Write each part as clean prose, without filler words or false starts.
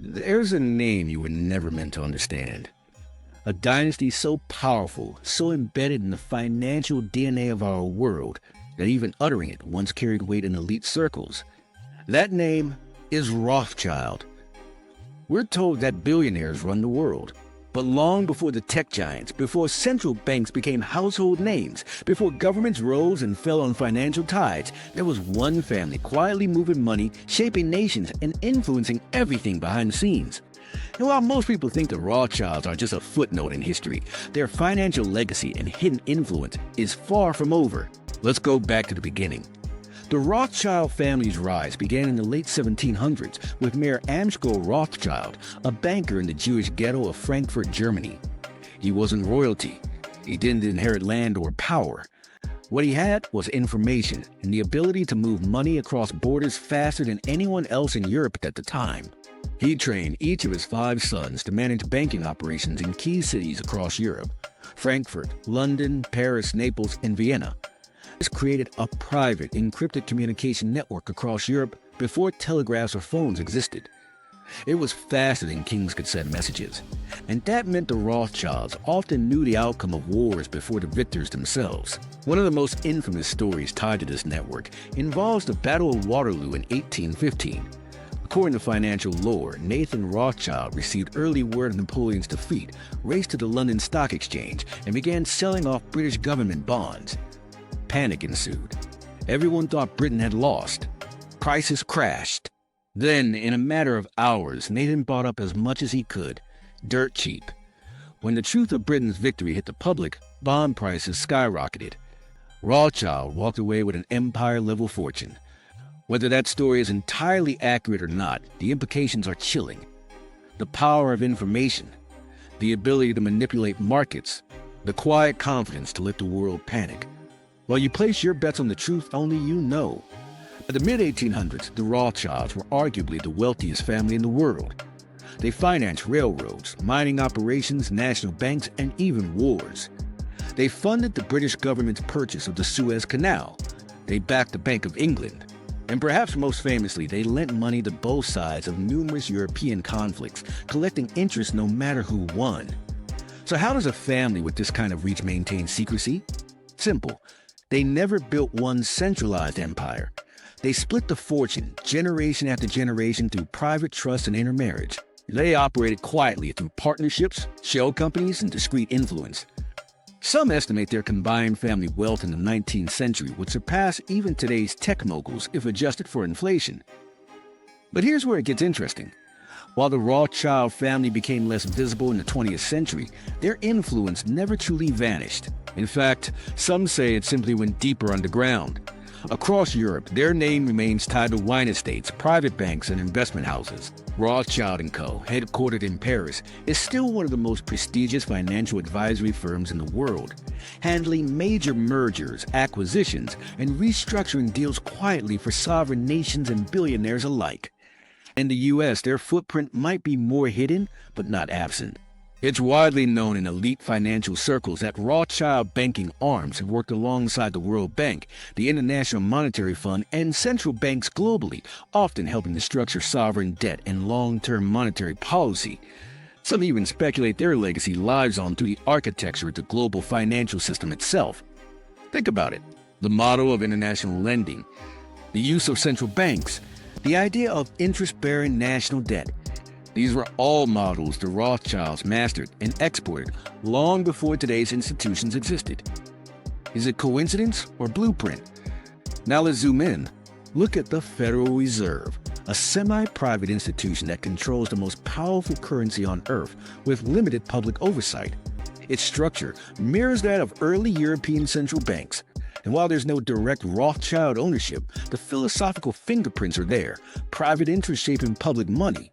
There's a name you were never meant to understand. A dynasty so powerful, so embedded in the financial DNA of our world, that even uttering it once carried weight in elite circles. That name is Rothschild. We're told that billionaires run the world. But long before the tech giants, before central banks became household names, before governments rose and fell on financial tides, there was one family quietly moving money, shaping nations, and influencing everything behind the scenes. And while most people think the Rothschilds are just a footnote in history, their financial legacy and hidden influence is far from over. Let's go back to the beginning. The Rothschild family's rise began in the late 1700s with Mayor Amschel Rothschild, a banker in the Jewish ghetto of Frankfurt, Germany. He wasn't royalty. He didn't inherit land or power. What he had was information and the ability to move money across borders faster than anyone else in Europe at the time. He trained each of his 5 sons to manage banking operations in key cities across Europe: Frankfurt, London, Paris, Naples, and Vienna. This created a private, encrypted communication network across Europe before telegraphs or phones existed. It was faster than kings could send messages, and that meant the Rothschilds often knew the outcome of wars before the victors themselves. One of the most infamous stories tied to this network involves the Battle of Waterloo in 1815. According to financial lore, Nathan Rothschild received early word of Napoleon's defeat, raced to the London Stock Exchange, and began selling off British government bonds. Panic ensued. Everyone thought Britain had lost. Prices crashed. Then, in a matter of hours, Nathan bought up as much as he could, dirt cheap. When the truth of Britain's victory hit the public, bond prices skyrocketed. Rothschild walked away with an empire-level fortune. Whether that story is entirely accurate or not, the implications are chilling. The power of information, the ability to manipulate markets, the quiet confidence to let the world panic. While you place your bets on the truth only you know. By the mid-1800s, the Rothschilds were arguably the wealthiest family in the world. They financed railroads, mining operations, national banks, and even wars. They funded the British government's purchase of the Suez Canal. They backed the Bank of England. And perhaps most famously, they lent money to both sides of numerous European conflicts, collecting interest no matter who won. So how does a family with this kind of reach maintain secrecy? Simple. They never built one centralized empire. They split the fortune generation after generation through private trust and intermarriage. They operated quietly through partnerships, shell companies, and discreet influence. Some estimate their combined family wealth in the 19th century would surpass even today's tech moguls if adjusted for inflation. But here's where it gets interesting. While the Rothschild family became less visible in the 20th century, their influence never truly vanished. In fact, some say it simply went deeper underground. Across Europe, their name remains tied to wine estates, private banks, and investment houses. Rothschild & Co., headquartered in Paris, is still one of the most prestigious financial advisory firms in the world, handling major mergers, acquisitions, and restructuring deals quietly for sovereign nations and billionaires alike. In the U.S., their footprint might be more hidden, but not absent. It's widely known in elite financial circles that Rothschild banking arms have worked alongside the World Bank, the International Monetary Fund, and central banks globally, often helping to structure sovereign debt and long-term monetary policy. Some even speculate their legacy lives on through the architecture of the global financial system itself. Think about it. The model of international lending, the use of central banks, the idea of interest-bearing national debt. These were all models the Rothschilds mastered and exported long before today's institutions existed. Is it coincidence or blueprint? Now let's zoom in. Look at the Federal Reserve, a semi-private institution that controls the most powerful currency on Earth with limited public oversight. Its structure mirrors that of early European central banks. And while there's no direct Rothschild ownership, the philosophical fingerprints are there, private interest shaping public money.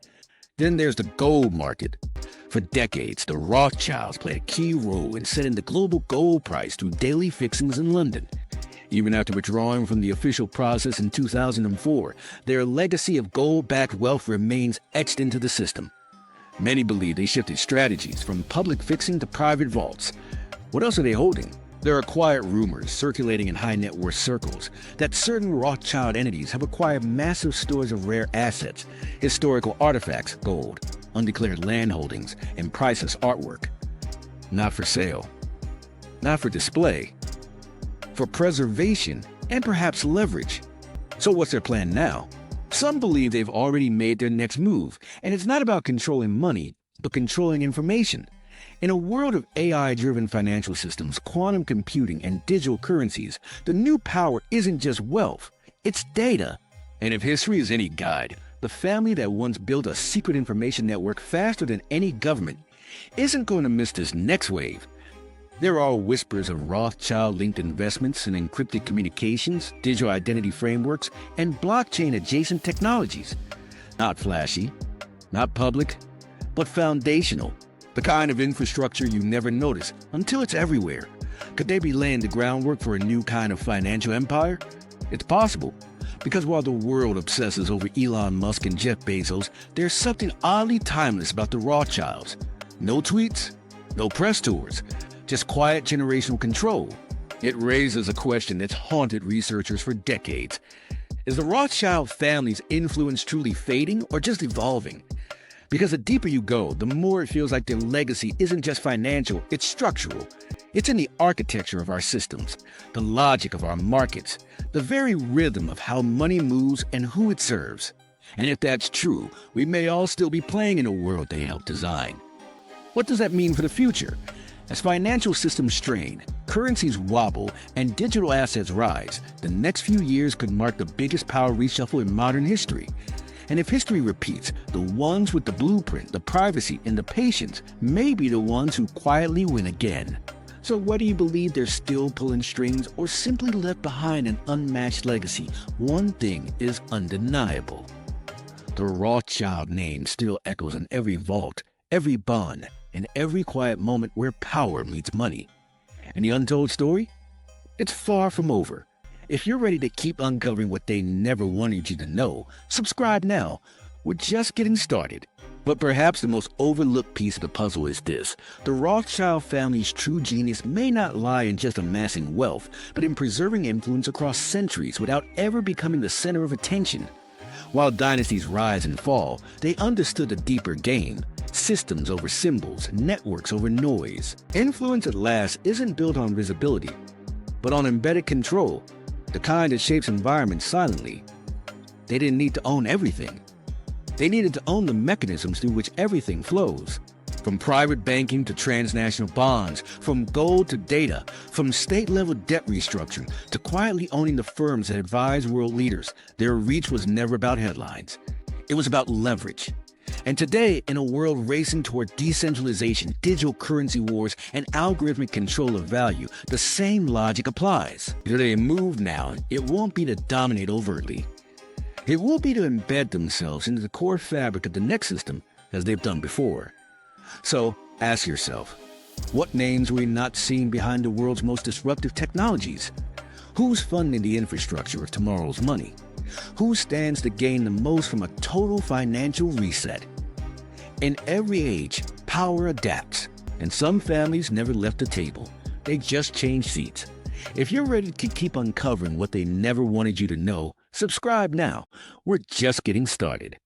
Then there's the gold market. For decades, the Rothschilds played a key role in setting the global gold price through daily fixings in London. Even after withdrawing from the official process in 2004, their legacy of gold-backed wealth remains etched into the system. Many believe they shifted strategies from public fixing to private vaults. What else are they holding? There are quiet rumors circulating in high net worth circles that certain Rothschild entities have acquired massive stores of rare assets, historical artifacts, gold, undeclared land holdings, and priceless artwork. Not for sale, not for display, for preservation and perhaps leverage. So what's their plan now? Some believe they've already made their next move, and it's not about controlling money, but controlling information. In a world of AI-driven financial systems, quantum computing, and digital currencies, the new power isn't just wealth, it's data. And if history is any guide, the family that once built a secret information network faster than any government isn't going to miss this next wave. There are whispers of Rothschild-linked investments in encrypted communications, digital identity frameworks, and blockchain-adjacent technologies. Not flashy, not public, but foundational. The kind of infrastructure you never notice until it's everywhere. Could they be laying the groundwork for a new kind of financial empire? It's possible, because while the world obsesses over Elon Musk and Jeff Bezos, there's something oddly timeless about the Rothschilds. No tweets, no press tours, just quiet generational control. It raises a question that's haunted researchers for decades. Is the Rothschild family's influence truly fading or just evolving? Because the deeper you go, the more it feels like their legacy isn't just financial, it's structural. It's in the architecture of our systems, the logic of our markets, the very rhythm of how money moves and who it serves. And if that's true, we may all still be playing in a world they helped design. What does that mean for the future? As financial systems strain, currencies wobble, and digital assets rise, the next few years could mark the biggest power reshuffle in modern history. And if history repeats, the ones with the blueprint, the privacy, and the patience may be the ones who quietly win again. So whether you believe they're still pulling strings or simply left behind an unmatched legacy, one thing is undeniable. The Rothschild name still echoes in every vault, every bond, and every quiet moment where power meets money. And the untold story? It's far from over. If you're ready to keep uncovering what they never wanted you to know, subscribe now. We're just getting started. But perhaps the most overlooked piece of the puzzle is this. The Rothschild family's true genius may not lie in just amassing wealth, but in preserving influence across centuries without ever becoming the center of attention. While dynasties rise and fall, they understood a deeper game. Systems over symbols, networks over noise. Influence at last isn't built on visibility, but on embedded control, the kind that shapes environments silently. They didn't need to own everything. They needed to own the mechanisms through which everything flows. From private banking to transnational bonds, from gold to data, from state-level debt restructuring to quietly owning the firms that advise world leaders, their reach was never about headlines. It was about leverage. And today, in a world racing toward decentralization, digital currency wars, and algorithmic control of value, the same logic applies. If they move now, it won't be to dominate overtly. It will be to embed themselves into the core fabric of the next system, as they've done before. So, ask yourself, what names are we not seeing behind the world's most disruptive technologies? Who's funding the infrastructure of tomorrow's money? Who stands to gain the most from a total financial reset? In every age, power adapts, and some families never left the table. They just changed seats. If you're ready to keep uncovering what they never wanted you to know, subscribe now. We're just getting started.